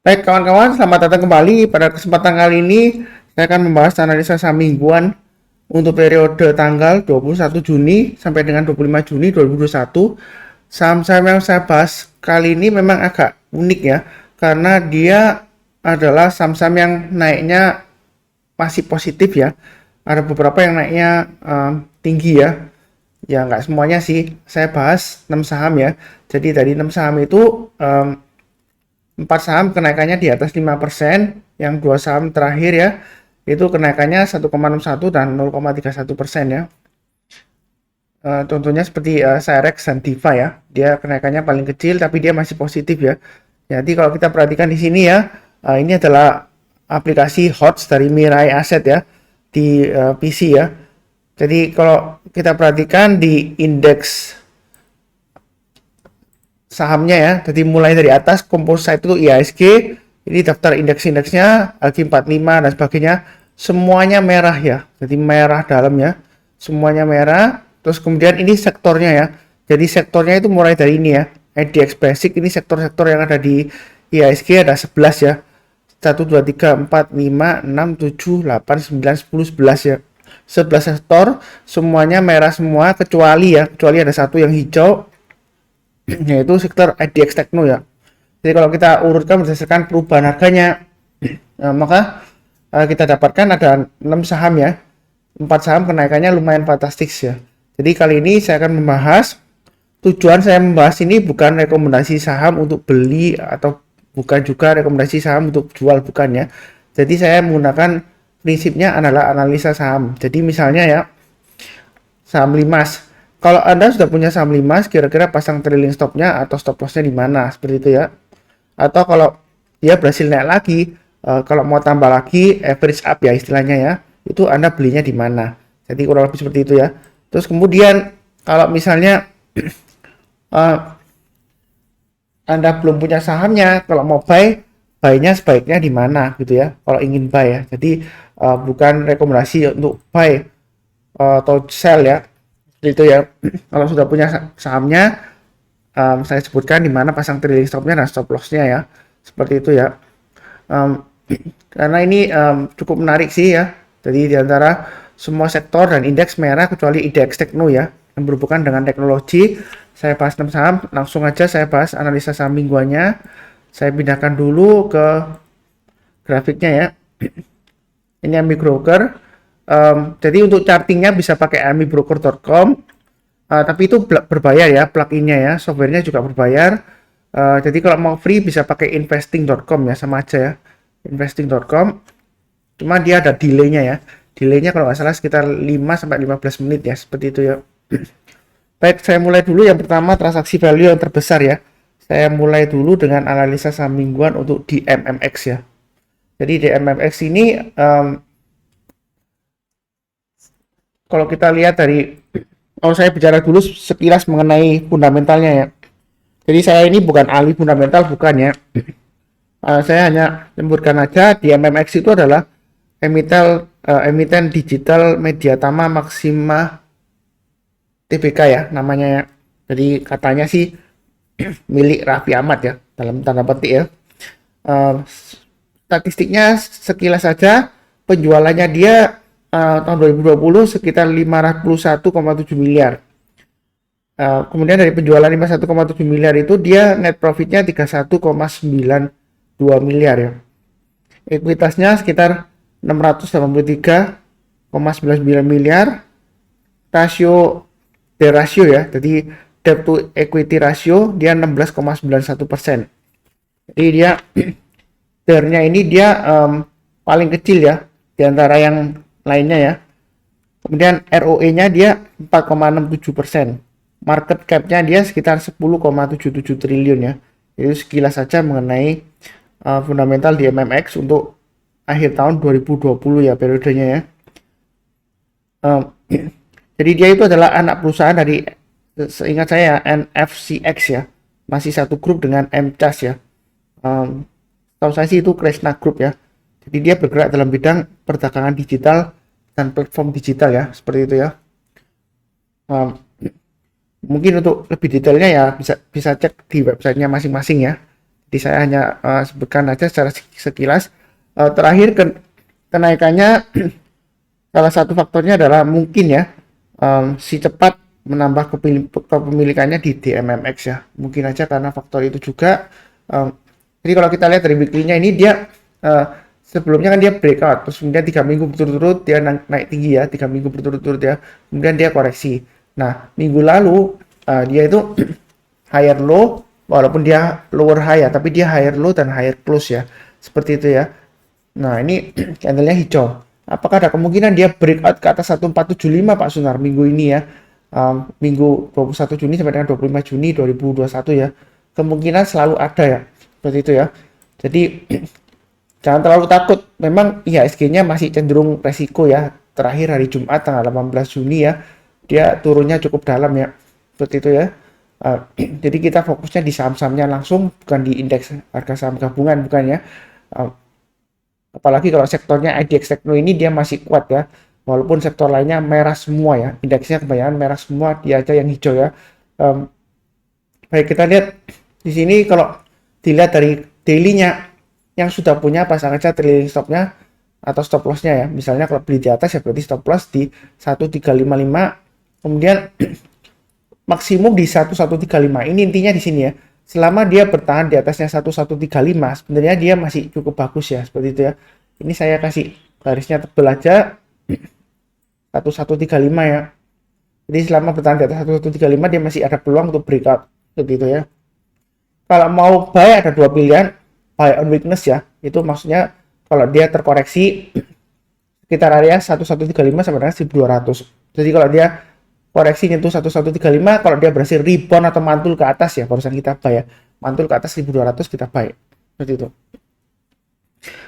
Baik kawan-kawan, selamat datang kembali. Pada kesempatan kali ini, saya akan membahas analisa saham mingguan untuk periode tanggal 21 Juni sampai dengan 25 Juni 2021. Saham-saham yang saya bahas kali ini memang agak unik ya, karena dia adalah saham-saham yang naiknya masih positif ya. Ada beberapa yang naiknya tinggi ya. Ya nggak semuanya sih. Saya bahas 6 saham ya. Jadi dari 6 saham itu 4 saham kenaikannya di atas 5%, yang 2 saham terakhir ya, itu kenaikannya 1,61 dan 0,31% ya. Contohnya seperti Cyrex dan Diva ya, dia kenaikannya paling kecil tapi dia masih positif ya. Jadi kalau kita perhatikan di sini ya, ini adalah aplikasi HOTS dari Mirai Asset ya, di PC ya. Jadi kalau kita perhatikan di indeks sahamnya ya, jadi mulai dari atas composite itu IHSG, ini daftar indeks-indeksnya AG45 dan sebagainya, semuanya merah ya, jadi merah dalam ya, semuanya merah. Terus kemudian ini sektornya ya, jadi sektornya itu mulai dari ini ya, IDX Basic, ini sektor-sektor yang ada di IHSG ada 11 ya, 1, 2, 3, 4, 5, 6, 7, 8, 9, 10, 11 ya, 11 sektor semuanya merah semua, kecuali ada satu yang hijau, yaitu sektor IDX Tekno ya. Jadi kalau kita urutkan berdasarkan perubahan harganya, maka kita dapatkan ada 6 saham ya. 4 saham kenaikannya lumayan fantastis ya. Jadi kali ini saya akan membahas, tujuan saya membahas ini bukan rekomendasi saham untuk beli atau bukan juga rekomendasi saham untuk jual, bukan ya. Jadi saya menggunakan prinsipnya adalah analisa saham. Jadi misalnya ya, saham Limas. Kalau Anda sudah punya saham Limas, kira-kira pasang trailing stopnya atau stop lossnya di mana? Seperti itu ya. Atau kalau dia berhasil naik lagi, kalau mau tambah lagi, average up ya istilahnya ya, itu Anda belinya di mana? Jadi kurang lebih seperti itu ya. Terus kemudian, kalau misalnya Anda belum punya sahamnya, kalau mau buy-nya sebaiknya di mana gitu ya, kalau ingin buy ya. Jadi bukan rekomendasi untuk buy atau sell ya, itu ya. Kalau sudah punya sahamnya, saya sebutkan di mana pasang trailing stopnya dan stop lossnya ya, seperti itu ya. Karena ini cukup menarik sih ya. Jadi diantara semua sektor dan indeks merah kecuali indeks tekno ya, yang berhubungan dengan teknologi. Saya bahas 6 saham, langsung aja saya bahas analisa saham mingguannya. Saya pindahkan dulu ke grafiknya ya. Ini AMI Broker. Jadi untuk chartingnya bisa pakai amibroker.com, tapi itu berbayar ya, pluginnya ya, softwarenya juga berbayar. Jadi kalau mau free bisa pakai investing.com ya, sama aja ya, investing.com. Cuma dia ada delaynya ya, delaynya kalau nggak salah sekitar 5-15 menit ya, seperti itu ya. Baik, saya mulai dulu. Yang pertama, transaksi value yang terbesar ya. Saya mulai dulu dengan analisa saham mingguan untuk di MMX ya. Jadi di MMX ini kalau kita lihat dari, kalau saya bicara dulu sekilas mengenai fundamentalnya ya. Jadi saya ini bukan ahli fundamental, bukan ya. Saya hanya sebutkan aja di MMX itu adalah emiten digital media Tama Maxima TBK ya namanya ya. Jadi katanya sih milik Raffi Ahmad ya, dalam tanda petik ya. Statistiknya sekilas saja, penjualannya dia tahun 2020 sekitar 501,7 miliar. Kemudian dari penjualan 51,7 miliar itu dia net profitnya 31,92 miliar ya. Ekuitasnya sekitar 683,99 miliar. Rasio ratio ya, jadi debt to equity ratio dia 16,91%. Jadi dia DER-nya ini dia paling kecil ya di antara yang lainnya ya. Kemudian ROE-nya dia 4,67%. Market cap-nya dia sekitar 10,77 triliun ya. Itu sekilas saja mengenai fundamental di MMX untuk akhir tahun 2020 ya periodenya ya. Jadi dia itu adalah anak perusahaan dari, seingat saya, NFCX ya. Masih satu grup dengan MCAS ya. Tahu saya sih itu Kresna Group ya. Jadi dia bergerak dalam bidang perdagangan digital dan platform digital ya, seperti itu ya. Mungkin untuk lebih detailnya ya bisa cek di websitenya masing-masing ya. Jadi saya hanya sebutkan aja secara sekilas. Terakhir kenaikannya salah satu faktornya adalah mungkin ya si cepat menambah kepemilikannya di DMMX ya. Mungkin aja karena faktor itu juga. Jadi kalau kita lihat dari weekly-nya ini dia sebelumnya kan dia breakout, terus kemudian 3 minggu berturut-turut dia naik tinggi ya, 3 minggu berturut-turut ya, kemudian dia koreksi. Nah, minggu lalu dia itu higher low, walaupun dia lower high ya, tapi dia higher low dan higher close ya, seperti itu ya. Nah, ini candlenya hijau. Apakah ada kemungkinan dia breakout ke atas 1475 Pak Sunar minggu ini ya? Minggu 21 Juni sampai dengan 25 Juni 2021 ya. Kemungkinan selalu ada ya. Seperti itu ya. Jadi jangan terlalu takut. Memang IHSG-nya masih cenderung resiko ya. Terakhir hari Jumat tanggal 18 Juni ya. Dia turunnya cukup dalam ya. Seperti itu ya. Jadi kita fokusnya di saham-sahamnya langsung, bukan di indeks harga saham gabungan, bukan ya. Apalagi kalau sektornya IDX Tekno ini dia masih kuat ya. Walaupun sektor lainnya merah semua ya. Indeksnya kebanyakan merah semua, dia aja yang hijau ya. Baik, kita lihat di sini kalau dilihat dari daily-nya yang sudah punya pasang aja trailing stop-nya atau stop loss-nya ya. Misalnya kalau beli di atas ya berarti stop loss di 1355, kemudian maksimum di 1135. Ini intinya di sini ya. Selama dia bertahan di atasnya 1135, sebenarnya dia masih cukup bagus ya, seperti itu ya. Ini saya kasih garisnya tebel aja 1135 ya. Jadi selama bertahan di atas 1135 dia masih ada peluang untuk breakout, seperti itu ya. Kalau mau buy ada dua pilihan, buy on weakness ya. Itu maksudnya kalau dia terkoreksi sekitar area 1135 sampai dengan 1200. Jadi kalau dia koreksi nyentuh 1135, kalau dia berhasil rebound atau mantul ke atas ya barusan kita buy ya. Mantul ke atas 1200 kita buy. Seperti itu.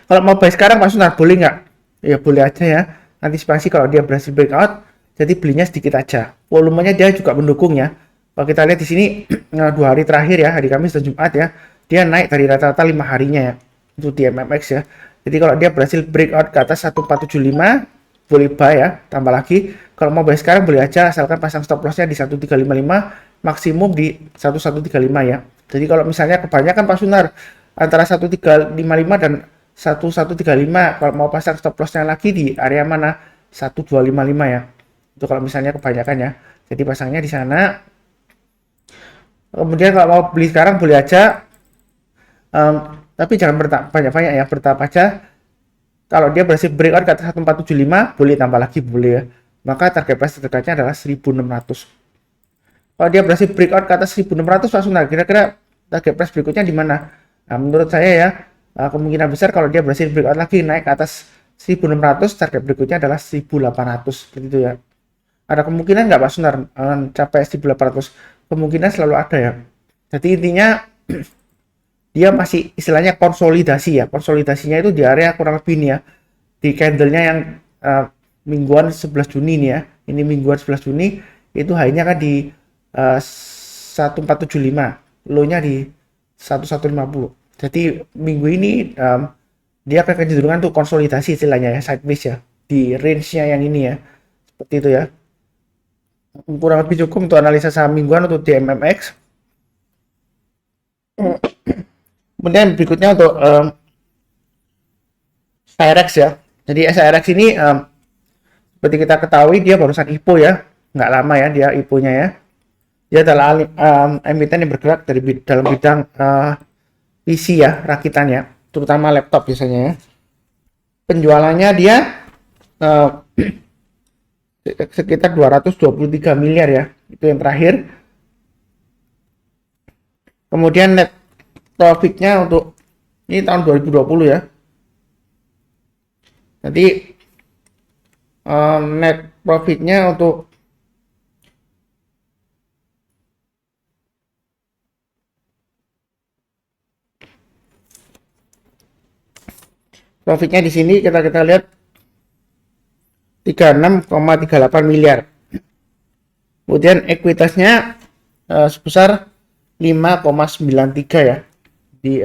Kalau mau buy sekarang Pak Sunar boleh nggak? Ya boleh aja ya. Antisipasi kalau dia berhasil breakout, jadi belinya sedikit aja. Volumenya dia juga mendukung ya. Kalau kita lihat di sini 2 hari terakhir ya, hari Kamis dan Jumat ya, dia naik dari rata-rata 5 harinya ya. Itu di MMX ya. Jadi kalau dia berhasil breakout ke atas 1475, boleh buy ya, tambah lagi. Kalau mau buy sekarang boleh aja, asalkan pasang stop lossnya di 1355, maksimum di 1135 ya. Jadi kalau misalnya kebanyakan Pak Sunar antara 1355 dan 1135, kalau mau pasang stop lossnya lagi di area mana? 1255 ya. Itu kalau misalnya kebanyakan ya. Jadi pasangnya di sana. Kemudian kalau mau beli sekarang boleh aja, tapi jangan banyak-banyak ya, bertahap aja. Kalau dia berhasil breakout ke atas 1475, boleh tambah lagi, boleh ya. Maka target price terdekatnya adalah 1600. Kalau dia berhasil breakout ke atas 1600, Pak Sunar, kira-kira target price berikutnya di mana? Nah, menurut saya ya, kemungkinan besar kalau dia berhasil breakout lagi naik ke atas 1600, target berikutnya adalah 1800, begitu ya. Ada kemungkinan nggak Pak Sunar capai 1800? Kemungkinan selalu ada ya. Jadi intinya dia masih istilahnya konsolidasi ya. Konsolidasinya itu di area kurang lebih nih ya. Di candlenya yang mingguan 11 Juni nih ya. Ini mingguan 11 Juni itu hanya kan di 1475. Low-nya di 1150. Jadi minggu ini dia akan kecenderungan tuh konsolidasi istilahnya ya, sideways ya. Di range-nya yang ini ya. Seperti itu ya. Kurang lebih cukup untuk analisa saham mingguan untuk DMMX. Kemudian berikutnya untuk SRX ya. Jadi SRX ini seperti kita ketahui dia barusan IPO ya, nggak lama ya dia IPO-nya ya. Dia adalah emiten yang bergerak dari dalam bidang PC ya, rakitan ya, terutama laptop biasanya ya. Penjualannya dia sekitar 223 miliar ya, itu yang terakhir. Kemudian net profitnya untuk ini tahun 2020 ya. Jadi net profitnya untuk profitnya di sini kita lihat 36,38 miliar. Kemudian ekuitasnya sebesar 5,93 ya. Di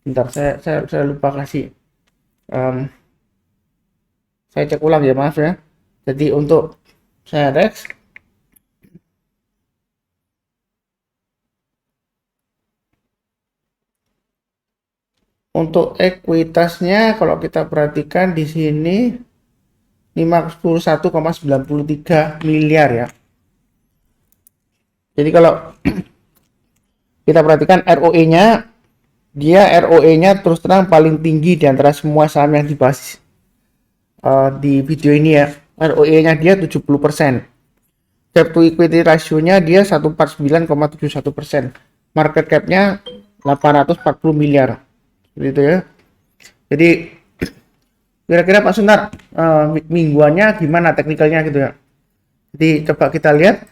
bentar saya lupa kasih saya cek ulang ya, maaf ya. Jadi untuk SRX Untuk ekuitasnya kalau kita perhatikan di sini 51,93 miliar ya. Jadi kalau kita perhatikan ROE-nya, dia ROE-nya terus terang paling tinggi di antara semua saham yang dibahas di video ini ya. ROE-nya dia 70%. Debt to equity ratio-nya dia 149,71%. Market cap-nya 840 miliar. Seperti itu ya. Jadi kira-kira Pak Sunar mingguannya gimana teknikalnya gitu ya. Jadi coba kita lihat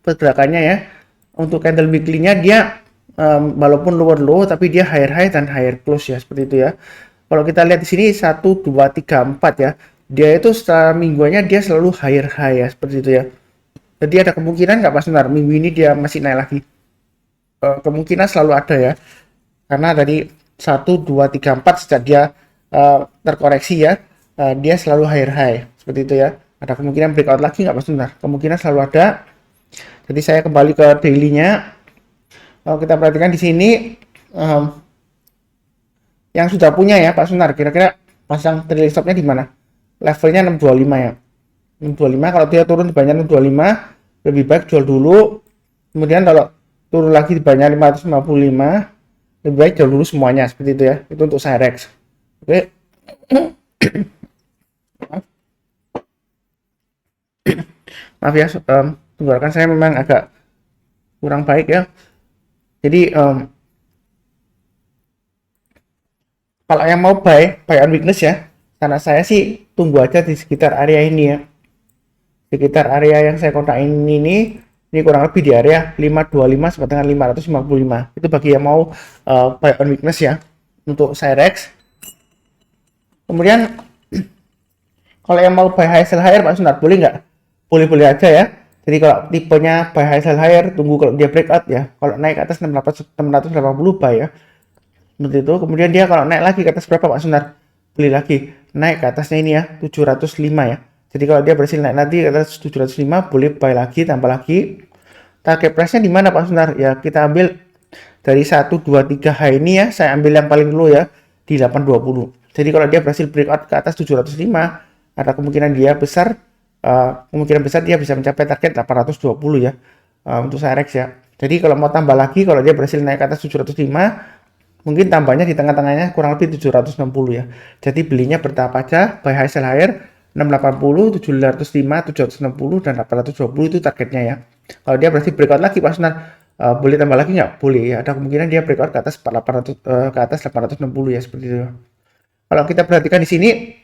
pergerakannya ya. Untuk candle weekly-nya dia walaupun lower low tapi dia higher high dan higher close ya, seperti itu ya. Kalau kita lihat di sini 1 2 3 4 ya. Dia itu setelah mingguannya dia selalu higher high ya, seperti itu ya. Jadi ada kemungkinan nggak Pak Sunar minggu ini dia masih naik lagi? Kemungkinan selalu ada ya. Karena tadi 1 2 3 4 sejak dia terkoreksi ya, dia selalu higher high, seperti itu ya. Ada kemungkinan breakout lagi nggak Pak Sunar? Kemungkinan selalu ada. Jadi saya kembali ke daily-nya. Kalau kita perhatikan di sini yang sudah punya ya Pak Sunar, kira-kira pasang trailing stop-nya di mana? Levelnya 625 ya. 625, kalau dia turun di banyak 625 lebih baik jual dulu. Kemudian kalau turun lagi di banyak 555 lebih baik jual dulu semuanya, seperti itu ya. Itu untuk Cyrex. Oke. Maaf ya, tenggorokan saya memang agak kurang baik ya. Jadi kalau yang mau buy on weakness ya, karena saya sih tunggu aja di sekitar area ini ya. Sekitar area yang saya kotakin ini kurang lebih di area 525 sampai dengan 555. Itu bagi yang mau buy on weakness ya untuk Cyrex. Kemudian kalau yang mau buy high sell higher Pak Sunar, boleh nggak? Boleh-boleh aja ya. Jadi kalau tipenya buy high sell higher, tunggu kalau dia breakout ya. Kalau naik ke atas 680 buy ya. Seperti itu. Kemudian dia kalau naik lagi ke atas berapa Pak Sunar? Beli lagi. Naik ke atasnya ini ya, 705 ya. Jadi kalau dia berhasil naik nanti ke atas 705, boleh buy lagi, tambah lagi. Target price-nya di mana Pak Sunar? Ya kita ambil dari 1 2 3 high ini ya. Saya ambil yang paling low ya di 820. Jadi kalau dia berhasil breakout ke atas 705, ada kemungkinan dia besar dia bisa mencapai target 820 ya untuk Cyrex ya. Jadi kalau mau tambah lagi, kalau dia berhasil naik ke atas 705, mungkin tambahnya di tengah-tengahnya kurang lebih 760 ya. Jadi belinya bertahap aja, buy high sell higher 680, 705, 760 dan 820 itu targetnya ya. Kalau dia berhasil breakout lagi Pak Sunar, boleh tambah lagi nggak? Boleh ya. Ada kemungkinan dia breakout ke atas 860 ya, seperti itu. Kalau kita perhatikan di sini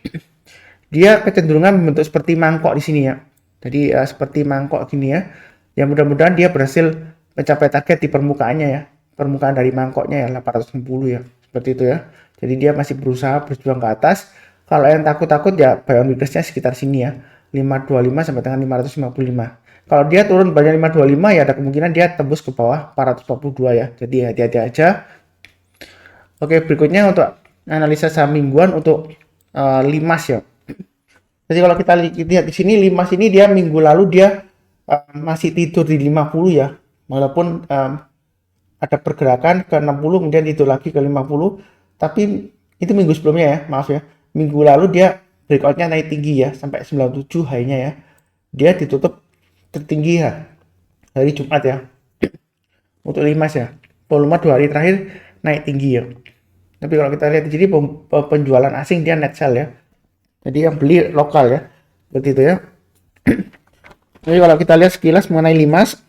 dia kecenderungan membentuk seperti mangkok di sini ya. Jadi seperti mangkok gini ya. Ya mudah-mudahan dia berhasil mencapai target di permukaannya ya. Permukaan dari mangkoknya ya 860 ya. Seperti itu ya. Jadi dia masih berusaha berjuang ke atas. Kalau yang takut-takut ya buy on weakness-nya sekitar sini ya. 525 sampai dengan 555. Kalau dia turun banyak 525 ya ada kemungkinan dia tembus ke bawah 442 ya. Jadi hati-hati aja. Oke, berikutnya untuk analisa saham mingguan untuk Limas ya. Jadi kalau kita lihat di sini Limas ini dia minggu lalu dia masih tidur di 50 ya. Walaupun ada pergerakan ke 60 kemudian tidur lagi ke 50, tapi itu minggu sebelumnya ya, maaf ya. Minggu lalu dia breakoutnya naik tinggi ya sampai 97 high-nya ya. Dia ditutup tertinggi ya hari Jumat ya. Untuk Limas ya. Volume 2 hari terakhir naik tinggi ya. Tapi kalau kita lihat di sini penjualan asing dia net sell ya. Jadi yang beli lokal ya. Seperti itu ya. Jadi kalau kita lihat sekilas mengenai Limas,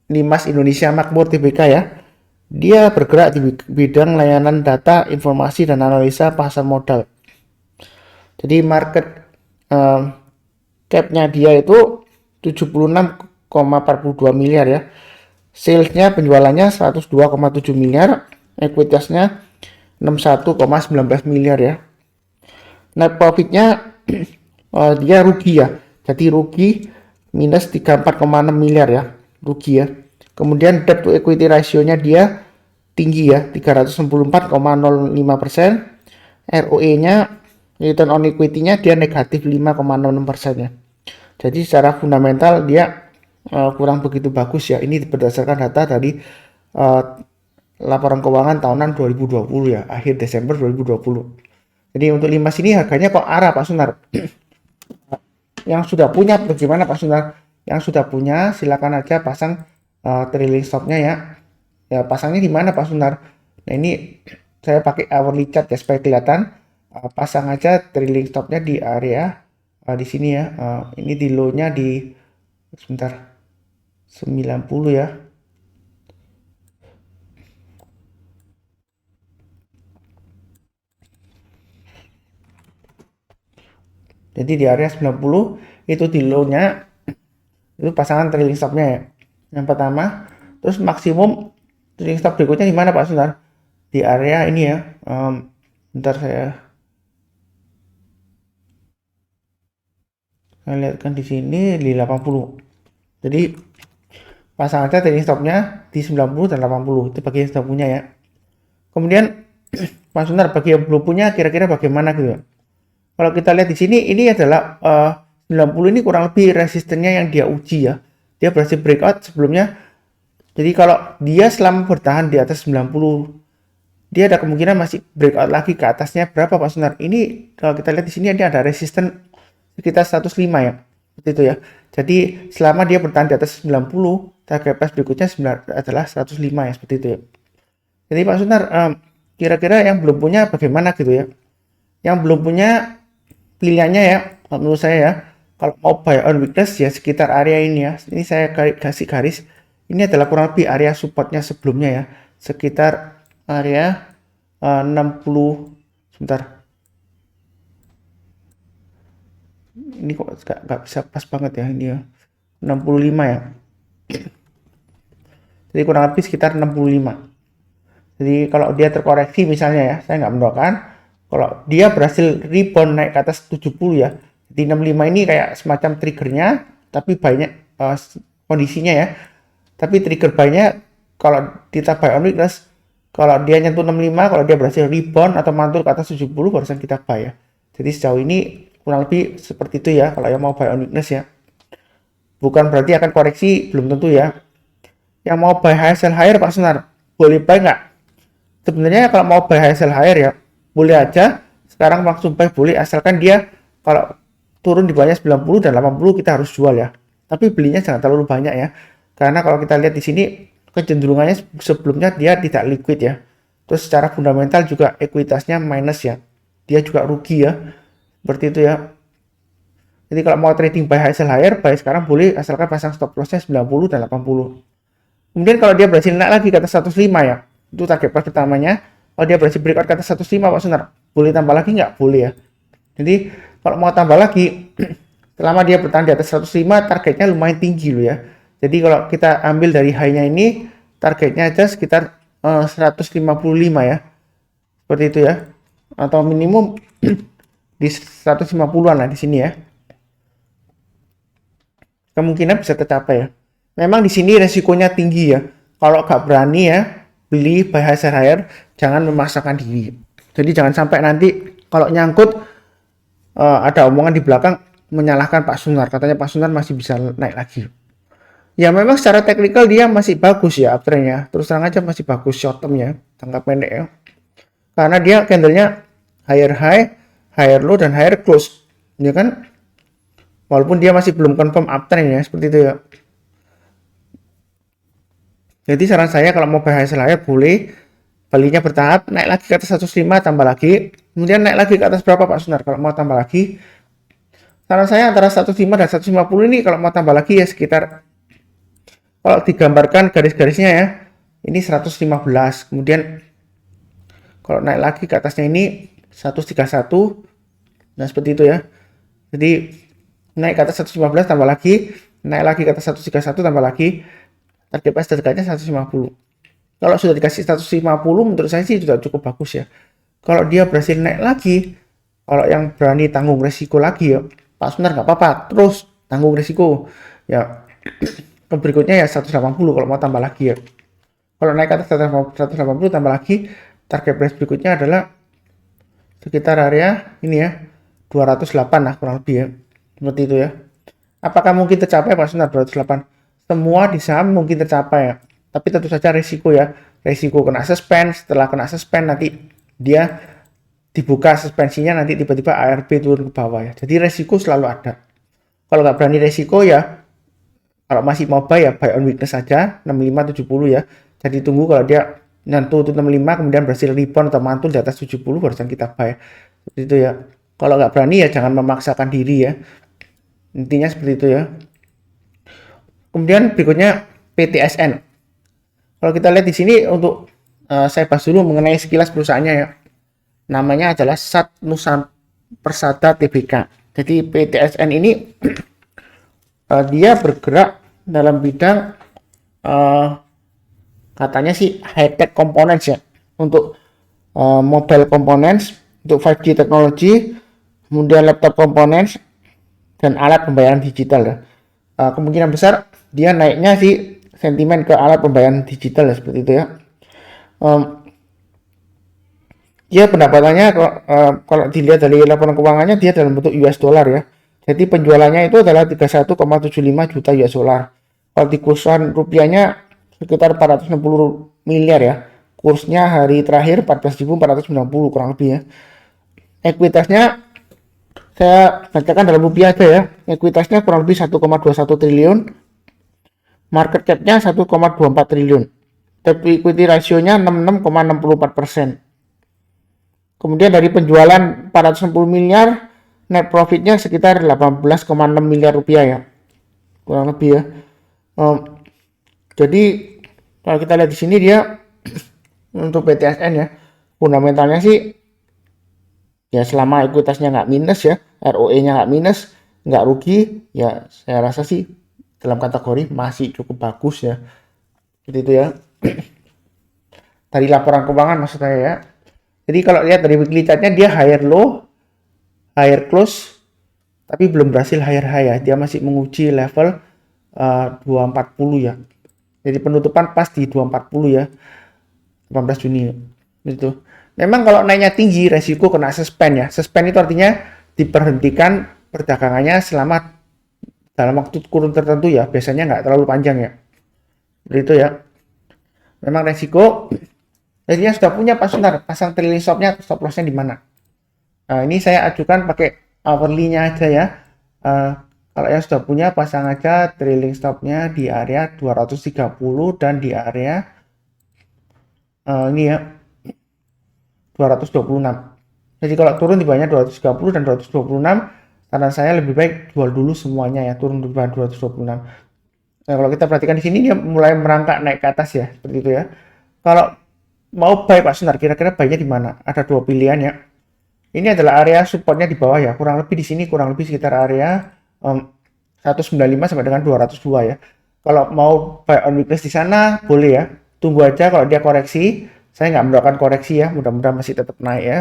Limas Indonesia Makmur Tbk ya. Dia bergerak di bidang layanan data, informasi dan analisa pasar modal. Jadi market cap-nya dia itu 76,42 miliar ya. Sales-nya penjualannya 102,7 miliar, ekuitasnya 61,19 miliar ya. Net profit-nya dia rugi ya. Jadi rugi minus 34,6 miliar ya, rugi ya. Kemudian debt to equity ratio-nya dia tinggi ya, 364,05%. ROE-nya, return on equity-nya dia negatif 5,66% ya. Jadi secara fundamental dia kurang begitu bagus ya. Ini berdasarkan data dari laporan keuangan tahunan 2020 ya, akhir Desember 2020. Jadi untuk Limas ini harganya kok arah Pak Sunar. Yang sudah punya bagaimana Pak Sunar? Yang sudah punya silakan aja pasang trailing stopnya ya. Ya pasangnya di mana Pak Sunar? Nah ini saya pakai hourly chart ya supaya kelihatan. Pasang aja trailing stopnya di area di sini ya. Ini di low-nya di sebentar 90 ya. Jadi di area 90 itu di low-nya itu pasangan trailing stopnya ya. Yang pertama, terus maksimum trailing stop berikutnya di mana Pak Sunar? Di area ini ya. Bentar saya lihatkan di sini di 80. Jadi pasang aja trailing stopnya di 90 dan 80 itu bagi yang sudah punya ya. Kemudian Pak Sunar bagi yang belum punya kira-kira bagaimana gitu ya. Kalau kita lihat di sini ini adalah 90 ini kurang lebih resistennya yang dia uji ya. Dia berhasil breakout sebelumnya. Jadi kalau dia selama bertahan di atas 90, dia ada kemungkinan masih breakout lagi ke atasnya berapa Pak Sunar? Ini kalau kita lihat di sini ada resisten sekitar 105 ya. Seperti itu ya. Jadi selama dia bertahan di atas 90, target price berikutnya adalah 105 ya, seperti itu ya. Jadi Pak Sunar kira-kira yang belum punya bagaimana gitu ya. Yang belum punya pilihannya ya, menurut saya ya, kalau mau buy on weakness ya sekitar area ini ya. Ini saya kasih garis. Ini adalah kurang lebih area supportnya sebelumnya ya, sekitar area 60 sebentar. Ini kok nggak bisa pas banget ya ini ya. 65 ya. Jadi kurang lebih sekitar 65. Jadi kalau dia terkoreksi misalnya ya, saya nggak mendoakan. Kalau dia berhasil rebound naik ke atas 70 ya, di 65 ini kayak semacam triggernya, tapi banyak kondisinya ya. Tapi trigger buy-nya kalau kita buy on weakness, kalau dia nyentuh 65, kalau dia berhasil rebound atau mantul ke atas 70, barusan kita buy ya. Jadi sejauh ini kurang lebih seperti itu ya, kalau yang mau buy on weakness ya. Bukan berarti akan koreksi, belum tentu ya. Yang mau buy high sell higher Pak Sunar, boleh buy nggak? Sebenarnya kalau mau buy high sell higher ya, boleh aja. Sekarang langsung buy boleh, asalkan dia kalau turun di bawahnya 90 dan 80 kita harus jual ya. Tapi belinya jangan terlalu banyak ya. Karena kalau kita lihat di sini kecenderungannya sebelumnya dia tidak liquid ya. Terus secara fundamental juga ekuitasnya minus ya. Dia juga rugi ya. Seperti itu ya. Jadi kalau mau trading buy high sell higher, buy sekarang boleh asalkan pasang stop lossnya 90 dan 80. Kemudian kalau dia berhasil naik lagi ke atas 105 ya. Itu target price pertamanya. Kalau dia berhasil breakout ke atas 105 Pak Sunar, boleh tambah lagi nggak? Boleh ya. Jadi kalau mau tambah lagi, selama dia bertahan di atas 105, targetnya lumayan tinggi loh ya. Jadi kalau kita ambil dari high-nya ini, targetnya aja sekitar 155 ya. Seperti itu ya. Atau minimum di 150-an lah di sini ya. Kemungkinan bisa tercapai ya. Memang di sini resikonya tinggi ya. Kalau nggak berani ya, beli buy high sell higher, jangan memaksakan diri. Jadi jangan sampai nanti kalau nyangkut ada omongan di belakang menyalahkan Pak Sunar, katanya Pak Sunar masih bisa naik lagi. Ya memang secara teknikal dia masih bagus ya uptrendnya, terus terang aja masih bagus short termnya, jangka pendek ya. Karena dia candlenya higher high, higher low dan higher close, ya kan? Walaupun dia masih belum confirm uptrend ya, seperti itu ya. Jadi saran saya kalau mau buy high sell higher boleh, belinya bertahap, naik lagi ke atas 105 tambah lagi, kemudian naik lagi ke atas berapa Pak Sunar kalau mau tambah lagi. Saran saya antara 105 dan 150 ini kalau mau tambah lagi ya sekitar, kalau digambarkan garis-garisnya ya, ini 115, kemudian kalau naik lagi ke atasnya ini 131, nah seperti itu ya. Jadi naik ke atas 115 tambah lagi, naik lagi ke atas 131 tambah lagi, target price terdekatnya 150. Kalau sudah dikasih 150 menurut saya sih sudah cukup bagus ya. Kalau dia berhasil naik lagi, kalau yang berani tanggung resiko lagi ya, Pak Sunar nggak apa-apa, terus tanggung resiko ya. Berikutnya ya 180 kalau mau tambah lagi ya. Kalau naik ke atas 180 tambah lagi, target price berikutnya adalah sekitar area ini ya, 208 lah kurang lebih ya. Seperti itu ya. Apakah mungkin tercapai Pak Sunar 208? Semua di saham mungkin tercapai ya. Tapi tentu saja risiko ya. resiko kena suspend, setelah kena suspend nanti dia dibuka suspensinya, nanti tiba-tiba ARB turun ke bawah ya. Jadi resiko selalu ada. Kalau nggak berani resiko ya, kalau masih mau buy ya buy on weakness saja 65-70 ya. Jadi tunggu kalau dia nyentuh 65 kemudian berhasil rebound atau mantul di atas 70 barusan kita buy. Seperti itu ya. Kalau nggak berani ya jangan memaksakan diri ya. Intinya seperti itu ya. Kemudian berikutnya PTSN. Kalau kita lihat di sini untuk saya bahas dulu mengenai sekilas perusahaannya ya. Namanya adalah Sat Nusa Persada Tbk. Jadi PTSN ini dia bergerak dalam bidang katanya sih high tech components ya, untuk mobile components, untuk 5G teknologi, kemudian laptop components dan alat pembayaran digital ya. Kemungkinan besar dia naiknya sih sentimen ke alat pembayaran digital ya, seperti itu ya. Dia pendapatannya kalau dilihat dari laporan keuangannya dia dalam bentuk US dollar ya. Jadi penjualannya itu adalah 31,75 juta US dollar. Kalau di kursan rupiahnya sekitar 460 miliar ya. Kursnya hari terakhir 14.490 kurang lebih ya. Ekuitasnya saya bacakan dalam rupiah aja ya. Ekuitasnya kurang lebih 1,21 triliun. Market cap-nya 1,24 triliun. Tapi equity rasionya 66,64%. Kemudian dari penjualan 460 miliar, net profitnya sekitar 18,6 miliar rupiah ya, kurang lebih ya. Jadi kalau kita lihat di sini dia untuk PTSN ya, fundamentalnya sih ya selama ekuitasnya nggak minus ya, ROE-nya nggak minus, nggak rugi, ya saya rasa sih dalam kategori masih cukup bagus ya. Jadi itu ya. Dari laporan keuangan maksud saya ya. Jadi kalau lihat dari weekly chart-nya dia higher low, higher close, tapi belum berhasil higher high ya. Dia masih menguji level 240 ya. Jadi penutupan pas di 240 ya. 18 Juni itu. Memang kalau naiknya tinggi resiko kena suspend ya. Suspend itu artinya diperhentikan perdagangannya selama dalam waktu kurun tertentu ya. Biasanya nggak terlalu panjang ya. Begitu ya. Memang resiko. Jadinya sudah punya Pak Sunar, pasang trailing stop-nya, stop loss-nya di mana? Nah, ini saya ajukan pakai hourly-nya aja ya. Kalau yang sudah punya, pasang aja trailing stop-nya di area 230 dan di area ini ya 226. Jadi kalau turun di bawahnya 230 dan 226, saran saya lebih baik jual dulu semuanya ya, turun di bawah 226. Nah, kalau kita perhatikan di sini dia mulai merangkak naik ke atas ya, seperti itu ya. Kalau mau buy Pak Sunar, kira-kira buy-nya di mana? Ada dua pilihan ya. Ini adalah area supportnya di bawah ya, kurang lebih di sini kurang lebih sekitar area 195 sampai dengan 202 ya. Kalau mau buy on weakness di sana boleh ya. Tunggu aja kalau dia koreksi. Saya nggak mendoakan koreksi ya, mudah-mudahan masih tetap naik ya.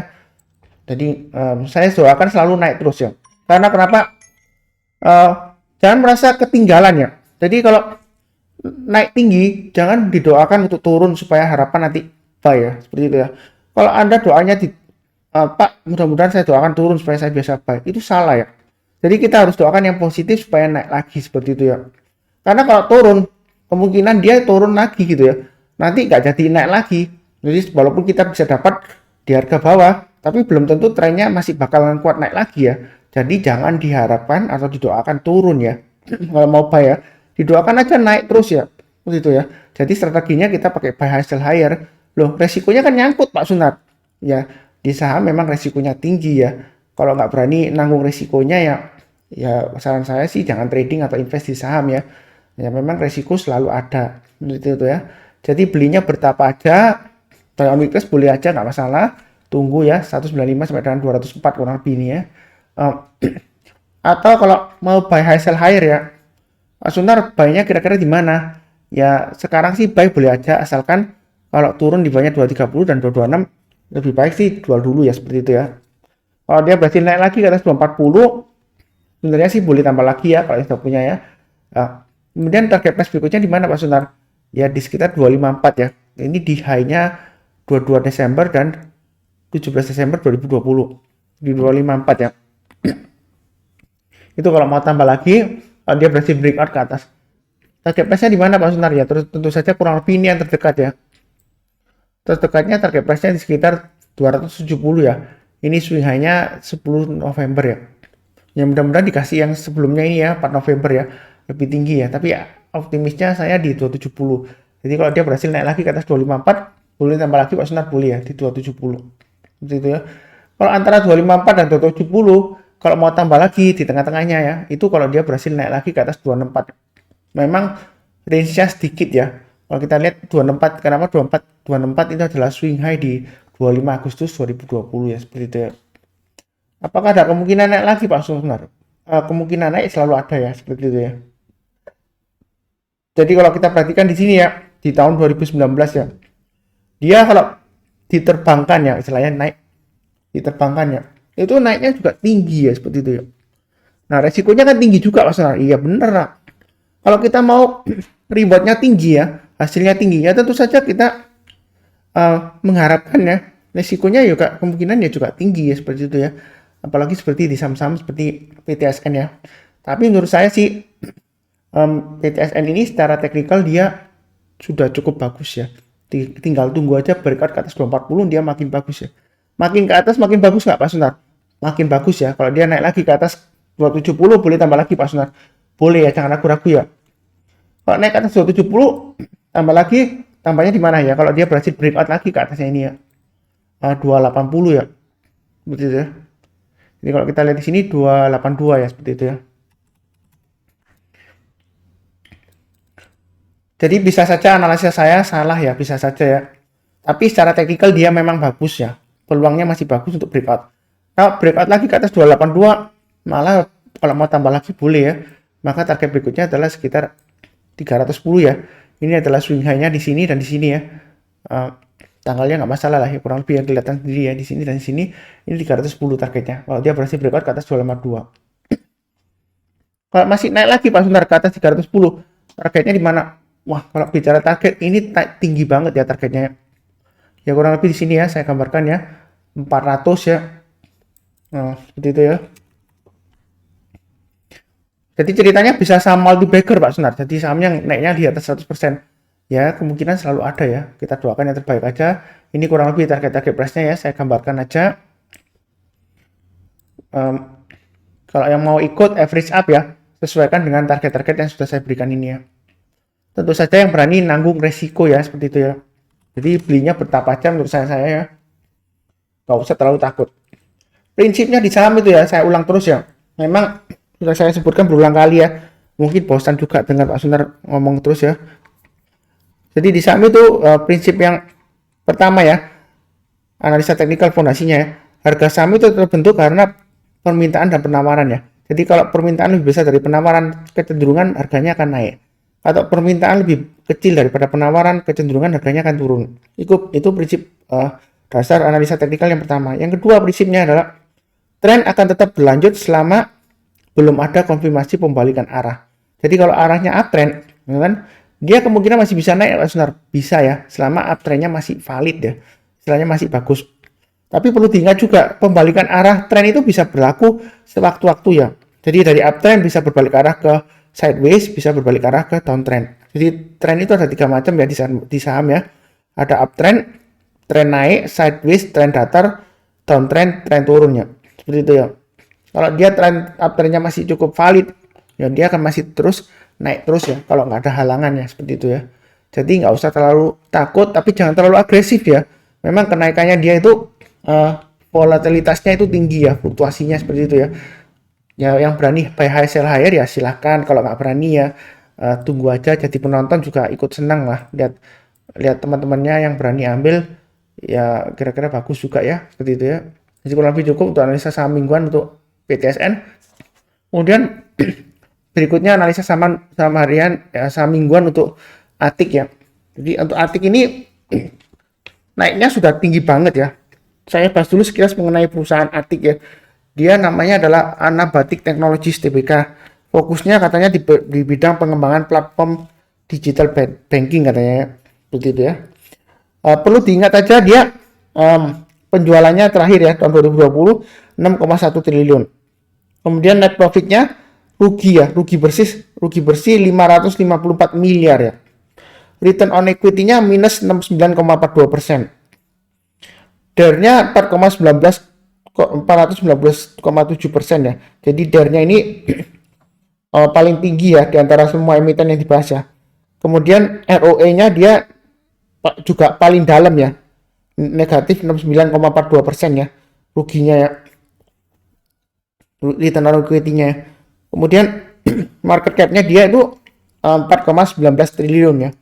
Jadi saya doakan selalu naik terus ya. Karena kenapa? Jangan merasa ketinggalan ya. Jadi kalau naik tinggi, jangan didoakan untuk turun supaya harapan nanti buy ya, seperti itu ya. Kalau Anda doanya di Pak, mudah-mudahan saya doakan turun supaya saya biasa buy, itu salah ya. Jadi kita harus doakan yang positif supaya naik lagi, seperti itu ya. Karena kalau turun, kemungkinan dia turun lagi gitu ya. Nanti nggak jadi naik lagi. Jadi walaupun kita bisa dapat di harga bawah, tapi belum tentu trennya masih bakalan kuat naik lagi ya. Jadi jangan diharapkan atau didoakan turun ya. Kalau mau buy ya, didoakan aja naik terus ya. Begitu ya. Jadi strateginya kita pakai buy high sell higher. Loh, resikonya kan nyangkut Pak Sunar. Ya, di saham memang resikonya tinggi ya. Kalau nggak berani nanggung resikonya ya saran saya sih jangan trading atau invest di saham ya. Ya memang resiko selalu ada. Gitu itu ya. Jadi belinya bertahap aja. Buy on weakness boleh aja nggak masalah. Tunggu ya 195 sampai dengan 204 kurang lebih ini ya. Atau kalau mau buy high sell higher ya. Pak Sunar buy-nya kira-kira di mana? Ya sekarang sih buy boleh aja asalkan kalau turun di bawahnya 230 dan 226 lebih baik sih jual dulu ya, seperti itu ya. Kalau dia berhasil naik lagi ke atas 240 sebenarnya sih boleh tambah lagi ya kalau sudah punya ya. Kemudian target price berikutnya di mana Pak Sunar? Ya di sekitar 254 ya. Ini di high-nya 22 Desember dan 17 Desember 2020 di 254 ya. Itu kalau mau tambah lagi dia berhasil breakout ke atas. Target price-nya di mana Pak Sunar ya? Terus tentu saja kurang lebih ini yang terdekat ya. terdekatnya target price-nya di sekitar 270 ya. Ini swing high-nya 10 November ya. Ya mudah-mudahan dikasih yang sebelumnya ini ya, 4 November ya, lebih tinggi ya. Tapi ya, optimisnya saya di 270. Jadi kalau dia berhasil naik lagi ke atas 254, boleh tambah lagi Pak Sunar, boleh ya di 270. Seperti itu ya. Kalau antara 254 dan 270, kalau mau tambah lagi di tengah-tengahnya ya, itu kalau dia berhasil naik lagi ke atas 264. Memang range-nya sedikit ya. Kalau kita lihat 264, kenapa 264 itu adalah swing high di 25 Agustus 2020 ya, seperti itu ya. Apakah ada kemungkinan naik lagi Pak Sunar? Kemungkinan naik selalu ada ya, seperti itu ya. Jadi kalau kita perhatikan di sini ya, di tahun 2019 ya, dia kalau diterbangkan ya, istilahnya naik, diterbangkan ya, itu naiknya juga tinggi ya, seperti itu ya. Nah resikonya kan tinggi juga Pak Sunar. Iya bener lah. Kalau kita mau rewardnya tinggi ya, hasilnya tinggi ya, tentu saja kita mengharapkan ya, resikonya juga kemungkinan ya juga tinggi ya, seperti itu ya. Apalagi seperti di saham-saham seperti PTSN ya. Tapi menurut saya sih PTSN ini secara teknikal dia sudah cukup bagus ya. Tinggal tunggu aja breakout ke atas 240 dia makin bagus ya. Makin ke atas makin bagus nggak Pak Sunar? Makin bagus ya. Kalau dia naik lagi ke atas 270 boleh tambah lagi Pak Sunar. Boleh ya, jangan ragu-ragu ya. Kalau naik ke atas 270 tambah lagi, tambahnya di mana ya? Kalau dia berhasil breakout lagi ke atasnya ini ya. 280 ya. Seperti itu ya. Jadi kalau kita lihat di sini 282 ya, seperti itu ya. Jadi bisa saja analisa saya salah ya, bisa saja ya. Tapi secara teknikal dia memang bagus ya. Peluangnya masih bagus untuk breakout. Nah, breakout lagi ke atas 282, malah kalau mau tambah lagi boleh ya. Maka target berikutnya adalah sekitar 310 ya. Ini adalah swing high-nya di sini dan di sini ya. Tanggalnya nggak masalah lah ya, kurang lebih yang kelihatan sendiri ya, di sini dan di sini. Ini 310 targetnya. Kalau dia berhasil breakout ke atas 252. Kalau masih naik lagi Pak Sunar ke atas 310, targetnya di mana? Wah, kalau bicara target ini tinggi banget ya targetnya. Ya kurang lebih di sini ya, saya gambarkan ya. 400 ya. Nah, seperti itu ya. Jadi ceritanya bisa saham multi-bagger Pak Sunar. Jadi saham yang naiknya di atas 100%. Ya, kemungkinan selalu ada ya. Kita doakan yang terbaik aja. Ini kurang lebih target-target price-nya ya. Saya gambarkan aja. Kalau yang mau ikut average up ya, sesuaikan dengan target-target yang sudah saya berikan ini ya. Tentu saja yang berani nanggung resiko ya, seperti itu ya. Jadi belinya bertapa aja menurut saya ya. Gak usah terlalu takut. Prinsipnya di saham itu ya, saya ulang terus ya. Memang sudah saya sebutkan berulang kali ya. Mungkin bosan juga dengar Pak Sunar ngomong terus ya. Jadi di saham itu prinsip yang pertama ya, analisa teknikal fondasinya ya. Harga saham itu terbentuk karena permintaan dan penawaran ya. Jadi kalau permintaan lebih besar dari penawaran, kecenderungan harganya akan naik. Atau permintaan lebih kecil daripada penawaran, kecenderungan harganya akan turun. Itu prinsip dasar analisa teknikal yang pertama. Yang kedua prinsipnya adalah tren akan tetap berlanjut selama belum ada konfirmasi pembalikan arah. Jadi kalau arahnya uptrend, kan, dia kemungkinan masih bisa naik, Pak Sunar. Bisa ya, selama uptrendnya masih valid ya, istilahnya masih bagus. Tapi perlu diingat juga, pembalikan arah tren itu bisa berlaku sewaktu-waktu ya. Jadi dari uptrend bisa berbalik arah ke sideways, bisa berbalik arah ke downtrend. Jadi tren itu ada 3 macam ya di saham ya. Ada uptrend, tren naik, sideways, tren datar, downtrend, tren turunnya. Seperti itu ya. Kalau dia tren uptrendnya masih cukup valid, ya dia akan masih terus naik terus ya. Kalau nggak ada halangannya seperti itu ya. Jadi nggak usah terlalu takut, tapi jangan terlalu agresif ya. Memang kenaikannya dia itu volatilitasnya itu tinggi ya, fluktuasinya seperti itu ya. Ya yang berani buy high sell higher ya silahkan. Kalau nggak berani ya tunggu aja. Jadi penonton juga ikut senang lah lihat teman-temannya yang berani ambil, ya kira-kira bagus juga ya, seperti itu ya. Jadi kurang lebih cukup untuk analisa saham mingguan untuk PTSN. Kemudian berikutnya analisa saham harian ya, saham mingguan untuk ATIK ya. Jadi untuk ATIK ini naiknya sudah tinggi banget ya. Saya bahas dulu sekilas mengenai perusahaan ATIK ya. Dia namanya adalah Anabatic Technologies Tbk. Fokusnya katanya di bidang pengembangan platform digital banking katanya ya. Seperti itu ya. Perlu diingat aja dia penjualannya terakhir ya tahun 2020 6,1 triliun. Kemudian net profitnya rugi bersih 554 miliar ya. Return on equity-nya minus 69,42%. DER-nya 419,7% ya. Jadi DER-nya ini paling tinggi ya di antara semua emiten yang dibahas ya. Kemudian ROE-nya dia juga paling dalam ya, negatif 69,42% ya ruginya ya, return on equity-nya ya. Kemudian market cap-nya dia itu 4,19 triliun ya.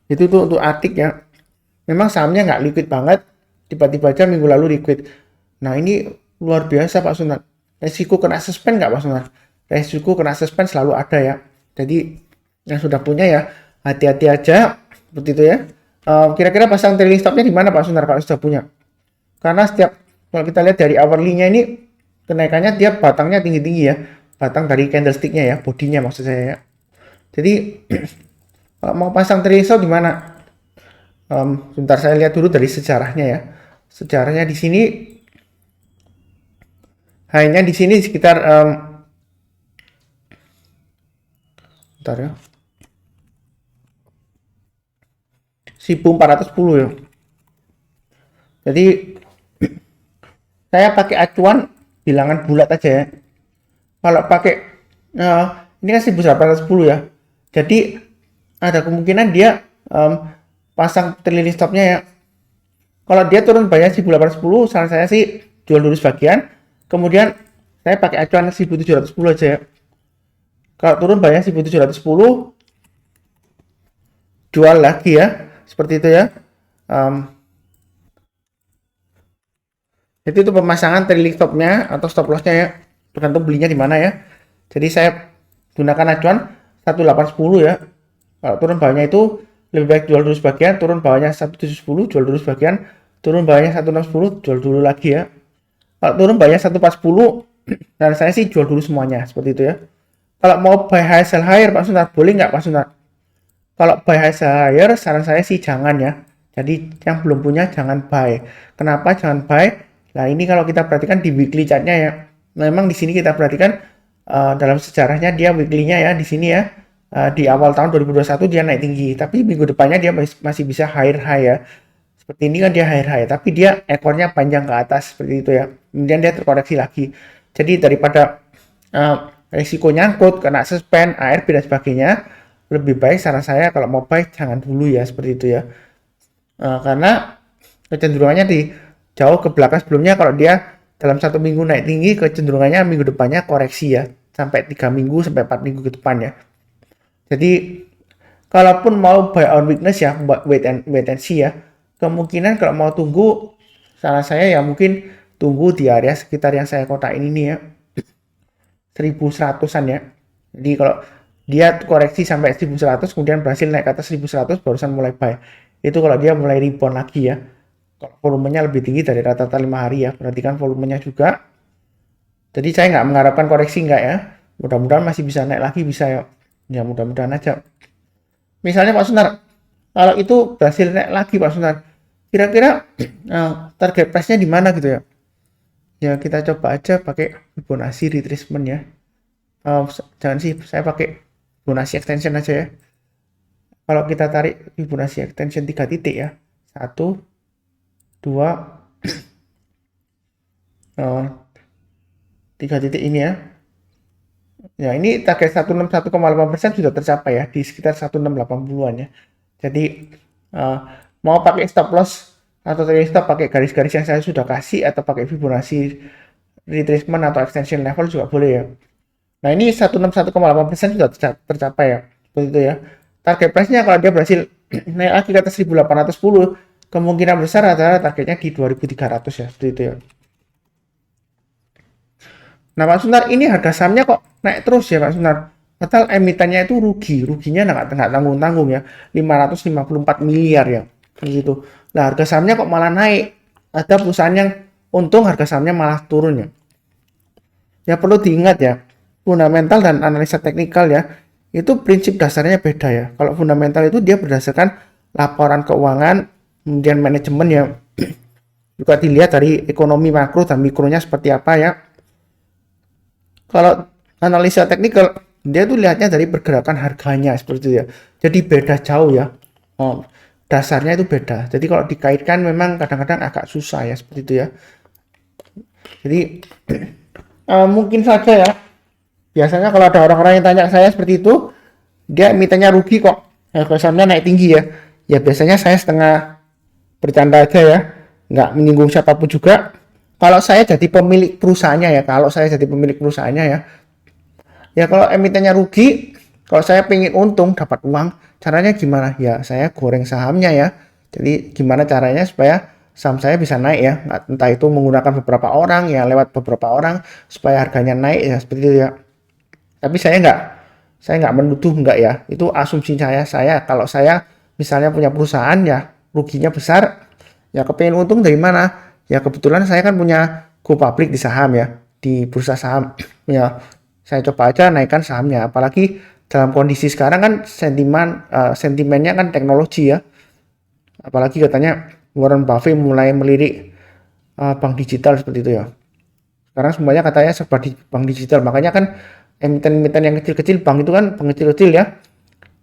Itu tuh untuk Atik ya. Memang sahamnya nggak liquid banget, tiba-tiba aja minggu lalu liquid. Nah ini luar biasa Pak Sunan. Resiko kena suspend nggak Pak Sunan? Resiko kena suspend selalu ada ya. Jadi yang sudah punya ya hati-hati aja seperti itu ya. Kira-kira pasang trailing stopnya di mana Pak Sunar kalau sudah punya? Karena setiap kalau kita lihat dari hourly-nya ini kenaikannya dia batangnya tinggi-tinggi ya. Batang dari candlestick-nya ya, bodinya maksud saya ya. Jadi kalau mau pasang trailing stop di mana? Sebentar saya lihat dulu dari sejarahnya ya. Sejarahnya di sini hanya di sini sekitar bentar ya. 1410 ya. Jadi saya pakai acuan bilangan bulat aja ya. Kalau pakai ini kan 1810 ya. Jadi ada kemungkinan dia pasang trailing stopnya ya. Kalau dia turun banyak 1810, saran saya sih jual dulu sebagian. Kemudian saya pakai acuan 1710 aja ya. Kalau turun banyak 1710, jual lagi ya. Seperti itu ya. Itu pemasangan trailing stopnya atau stop lossnya ya. Tergantung belinya di mana ya. Jadi saya gunakan acuan 1810 ya. Kalau turun bawahnya itu lebih baik jual dulu sebagian, turun bawahnya 1710 jual dulu sebagian, turun bawahnya 1610 jual dulu lagi ya. Kalau turun bawahnya 1410 dan saya sih jual dulu semuanya seperti itu ya. Kalau mau buy high sell higher Pak Sunar, boleh nggak Pak Sunar? Kalau buy high sell higher saran saya sih jangan ya. Jadi yang belum punya jangan buy. Kenapa jangan buy? Nah ini kalau kita perhatikan di weekly chartnya ya. Memang di sini kita perhatikan dalam sejarahnya dia weekly-nya ya di sini ya. Di awal tahun 2021 dia naik tinggi, tapi minggu depannya dia masih bisa higher high ya. Seperti ini kan dia higher high, tapi dia ekornya panjang ke atas seperti itu ya. Kemudian dia terkoreksi lagi. Jadi daripada resiko nyangkut, kena suspend, ARB dan sebagainya, lebih baik saran saya kalau mau buy jangan dulu ya seperti itu ya. Karena kecenderungannya di jauh ke belakang sebelumnya kalau dia dalam 1 minggu naik tinggi, kecenderungannya minggu depannya koreksi ya sampai 3 minggu sampai 4 minggu ke depan ya. Jadi kalaupun mau buy on weakness ya, wait and see ya. Kemungkinan kalau mau tunggu, saran saya ya mungkin tunggu di area sekitar yang saya kotain ini ya, 1100-an ya. Jadi kalau dia koreksi sampai 1100 kemudian berhasil naik ke atas 1100 barusan mulai buy. Itu kalau dia mulai rebound lagi ya. Kalau volumenya lebih tinggi dari rata-rata 5 hari ya. Perhatikan volumenya juga. Jadi saya nggak mengharapkan koreksi nggak ya. Mudah-mudahan masih bisa naik lagi bisa ya. Ya mudah-mudahan aja. Misalnya Pak Sunar, kalau itu berhasil naik lagi Pak Sunar, kira-kira target price-nya di mana gitu ya? Ya kita coba aja pakai Fibonacci retracement ya. Jangan sih, saya pakai Fibonacci extension aja ya. Kalau kita tarik Fibonacci extension 3 titik ya, 1, 2, 3 titik ini ya. Ya ini target 161,8% sudah tercapai ya di sekitar 1680-an ya. Jadi mau pakai stop loss atau trailing stop pakai garis-garis yang saya sudah kasih atau pakai Fibonacci retracement atau extension level juga boleh ya. Nah ini 161,8% sudah tercapai ya. Seperti itu ya. Target price-nya kalau dia berhasil naik lagi ke atas 1810, kemungkinan besar adalah targetnya di 2300 ya. Seperti itu ya. Nah Pak Sunar, ini harga sahamnya kok naik terus ya Pak Sunar. Padahal emitennya itu ruginya nggak tanggung-tanggung ya, 554 miliar ya, gitu. Nah harga sahamnya kok malah naik. Ada perusahaan yang untung harga sahamnya malah turun ya. Ya perlu diingat ya, fundamental dan analisa teknikal ya, itu prinsip dasarnya beda ya. Kalau fundamental itu dia berdasarkan laporan keuangan, kemudian manajemen ya, juga dilihat dari ekonomi makro dan mikronya seperti apa ya. Kalau analisa teknikal, dia tuh lihatnya dari pergerakan harganya seperti itu ya. Jadi beda jauh ya. dasarnya itu beda. Jadi kalau dikaitkan memang kadang-kadang agak susah ya seperti itu ya. Jadi mungkin saja ya. Biasanya kalau ada orang-orang yang tanya saya seperti itu, dia emitennya rugi kok. Harga sahamnya naik tinggi ya. Ya biasanya saya setengah bercanda aja ya, nggak menyinggung siapapun juga. Kalau saya jadi pemilik perusahaannya ya, kalau emitennya rugi, kalau saya pengen untung dapat uang, caranya gimana? Ya saya goreng sahamnya ya. Jadi gimana caranya supaya saham saya bisa naik ya? Entah itu menggunakan beberapa orang ya, lewat beberapa orang supaya harganya naik ya seperti itu ya. Tapi saya nggak menuduh nggak ya. Itu asumsi saya. Kalau saya misalnya punya perusahaan ya ruginya besar, ya kepengen untung dari mana? Ya kebetulan saya kan punya go public di saham ya, di bursa saham. Ya saya coba aja naikkan sahamnya. Apalagi dalam kondisi sekarang kan sentimennya kan teknologi ya. Apalagi katanya Warren Buffett mulai melirik bank digital seperti itu ya. Sekarang semuanya katanya serba di bank digital. Makanya kan emiten-emiten yang kecil-kecil, bank itu kan bank kecil-kecil ya,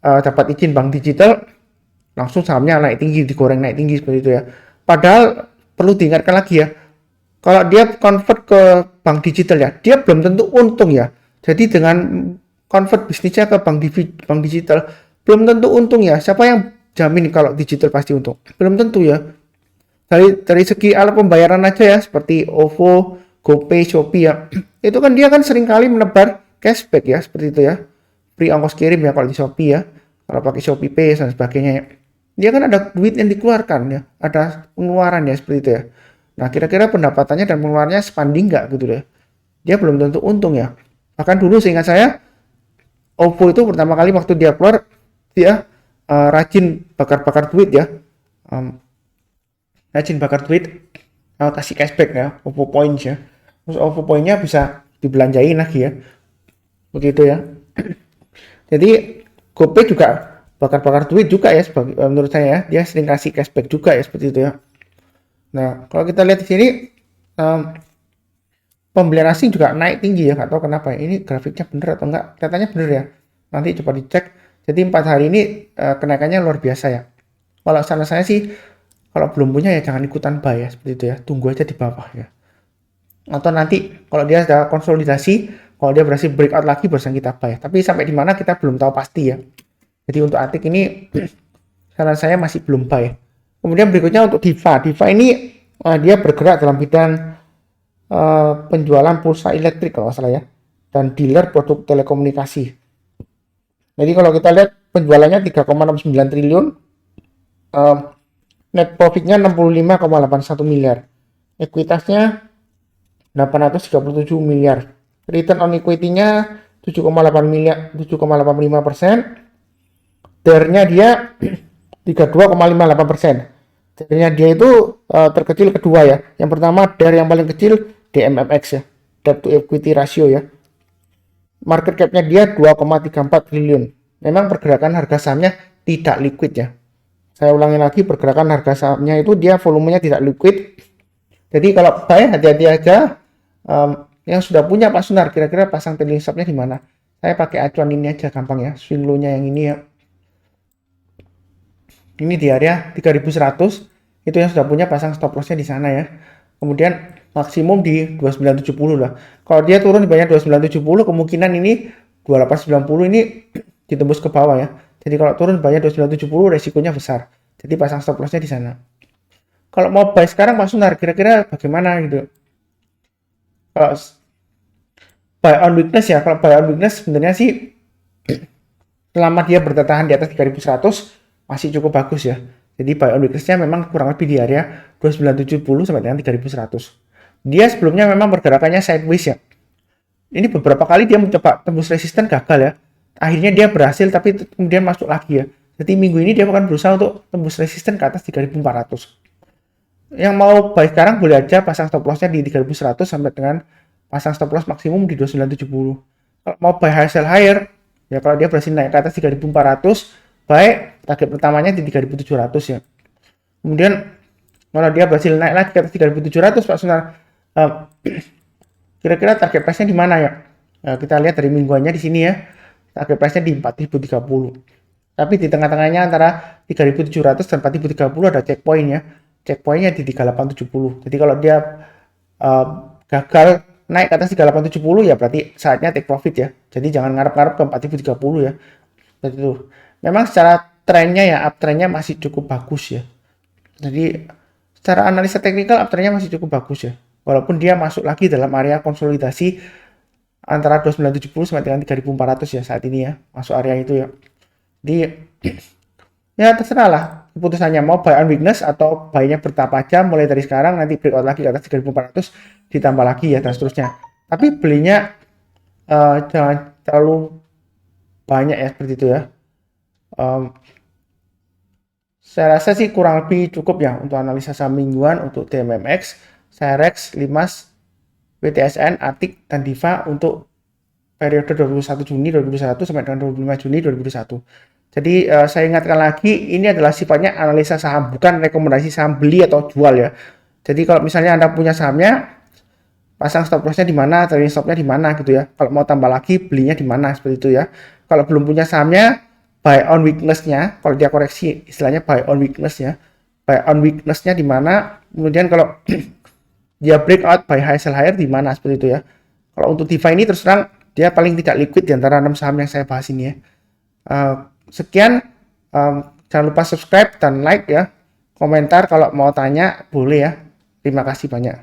dapat izin bank digital, langsung sahamnya naik tinggi, digoreng naik tinggi seperti itu ya. Padahal perlu diingatkan lagi ya, kalau dia convert ke bank digital ya, dia belum tentu untung ya. Jadi dengan convert bisnisnya ke bank digital, belum tentu untung ya. Siapa yang jamin kalau digital pasti untung? Belum tentu ya. Dari segi alat pembayaran aja ya, seperti OVO, GoPay, Shopee ya, itu kan dia kan seringkali menebar cashback ya, seperti itu ya, free ongkos kirim ya kalau di Shopee ya, kalau pakai Shopee Pay dan sebagainya ya. Dia kan ada duit yang dikeluarkan ya, ada pengeluaran ya seperti itu ya. Nah kira-kira pendapatannya dan pengeluarannya sebanding nggak gitu deh. Dia belum tentu untung ya. Bahkan dulu seingat saya OVO itu pertama kali waktu dia keluar, dia rajin bakar-bakar duit ya. Rajin bakar duit, kasih cashback ya, OVO Points ya. Terus OVO Points-nya bisa dibelanjain lagi ya, begitu ya. Jadi GoPay juga bakar-bakar duit juga ya, menurut saya ya. Dia sering kasih cashback juga ya, seperti itu ya. Nah kalau kita lihat di sini, pembelian asing juga naik tinggi ya, nggak tahu kenapa ya. Ini grafiknya bener atau enggak, katanya bener ya, nanti coba dicek. Jadi 4 hari ini kenaikannya luar biasa ya. Kalau saran saya sih, kalau belum punya ya jangan ikutan buy ya, seperti itu ya, tunggu aja di bawah ya. Atau nanti kalau dia sudah konsolidasi, kalau dia berhasil breakout lagi barusan kita buy. Tapi sampai di mana kita belum tahu pasti ya. Jadi untuk Atik ini saran saya masih belum buy. Kemudian berikutnya untuk Diva. Diva ini dia bergerak dalam bidang penjualan pulsa elektrik kalau salah ya, dan dealer produk telekomunikasi. Jadi kalau kita lihat penjualannya 3,69 triliun, net profitnya 65,81 miliar, ekuitasnya 837 miliar, return on equity-nya 7,85%, DER-nya dia 32,58%. DER-nya dia itu terkecil kedua ya. Yang pertama DER yang paling kecil DMFX ya, debt to equity ratio ya. Market cap-nya dia 2,34 triliun. Memang pergerakan harga sahamnya tidak liquid ya. Saya ulangi lagi, pergerakan harga sahamnya itu dia volumenya tidak liquid. Jadi kalau buy hati-hati aja. Yang sudah punya Pak Sunar, kira-kira pasang trailing stop-nya di mana? Saya pakai acuan ini aja gampang ya, swing low-nya yang ini ya. Ini di area 3100, itu yang sudah punya pasang stop loss-nya di sana ya. Kemudian maksimum di 2970 lah. Kalau dia turun di banyak 2970, kemungkinan ini 2890 ini ditembus ke bawah ya. Jadi kalau turun banyak 2970 resikonya besar. Jadi pasang stop loss-nya di sana. Kalau mau buy sekarang Pak Sunar, kira-kira bagaimana gitu? Kalau buy on weakness ya, kalau buy on weakness sebenarnya sih selama dia bertahan di atas 3100 masih cukup bagus ya. Jadi buy on weakness-nya memang kurang lebih di area 2970 sampai dengan 3100. Dia sebelumnya memang pergerakannya sideways ya. Ini beberapa kali dia mencoba tembus resisten gagal ya. Akhirnya dia berhasil tapi kemudian masuk lagi ya. Jadi minggu ini dia akan berusaha untuk tembus resisten ke atas 3400. Yang mau buy sekarang boleh aja pasang stop loss-nya di 3100 sampai dengan pasang stop loss maksimum di 2970. Kalau mau buy high sell higher, ya kalau dia berhasil naik ke atas 3400, buy target pertamanya di 3700 ya. Kemudian kalau dia berhasil naik lagi ke atas 3700 Pak Sunar, kira-kira target price-nya di mana ya? Kita lihat dari mingguannya di sini ya. Target price-nya di 4030. Tapi di tengah-tengahnya antara 3.700 dan 4.030 ada checkpoint ya. Checkpointnya di 3870. Jadi kalau dia uh, gagal naik ke atas 3870 ya berarti saatnya take profit ya. Jadi jangan ngarep-ngarep ke 4030 ya. Seperti itu. Memang secara trennya ya uptrendnya masih cukup bagus ya. Jadi secara analisa teknikal uptrendnya masih cukup bagus ya. Walaupun dia masuk lagi dalam area konsolidasi antara 2970 sampai dengan 3400 ya saat ini ya. Masuk area itu ya. Jadi ya terserah lah keputusannya mau buy on weakness atau buy-nya bertahap aja mulai dari sekarang nanti breakout lagi ke atas 3400 ditambah lagi ya dan seterusnya. Tapi belinya jangan terlalu banyak ya seperti itu ya. Saya rasa sih kurang lebih cukup ya untuk analisa saham mingguan untuk TMMX, Cerex, Limas, WTSN, Atik, dan Diva untuk periode 21 Juni 2021 sampai dengan 25 Juni 2021. Jadi saya ingatkan lagi, ini adalah sifatnya analisa saham, bukan rekomendasi saham beli atau jual ya. Jadi kalau misalnya Anda punya sahamnya, pasang stop lossnya di mana, trading stopnya di mana gitu ya. Kalau mau tambah lagi, belinya di mana seperti itu ya. Kalau belum punya sahamnya, buy on weakness-nya, kalau dia koreksi istilahnya buy on weakness-nya. Buy on weakness-nya di mana, kemudian kalau dia breakout buy high sell higher di mana seperti itu ya. Kalau untuk DeFi ini terus terang dia paling tidak liquid di antara 6 saham yang saya bahas ini ya. Sekian, jangan lupa subscribe dan like ya. Komentar kalau mau tanya boleh ya. Terima kasih banyak.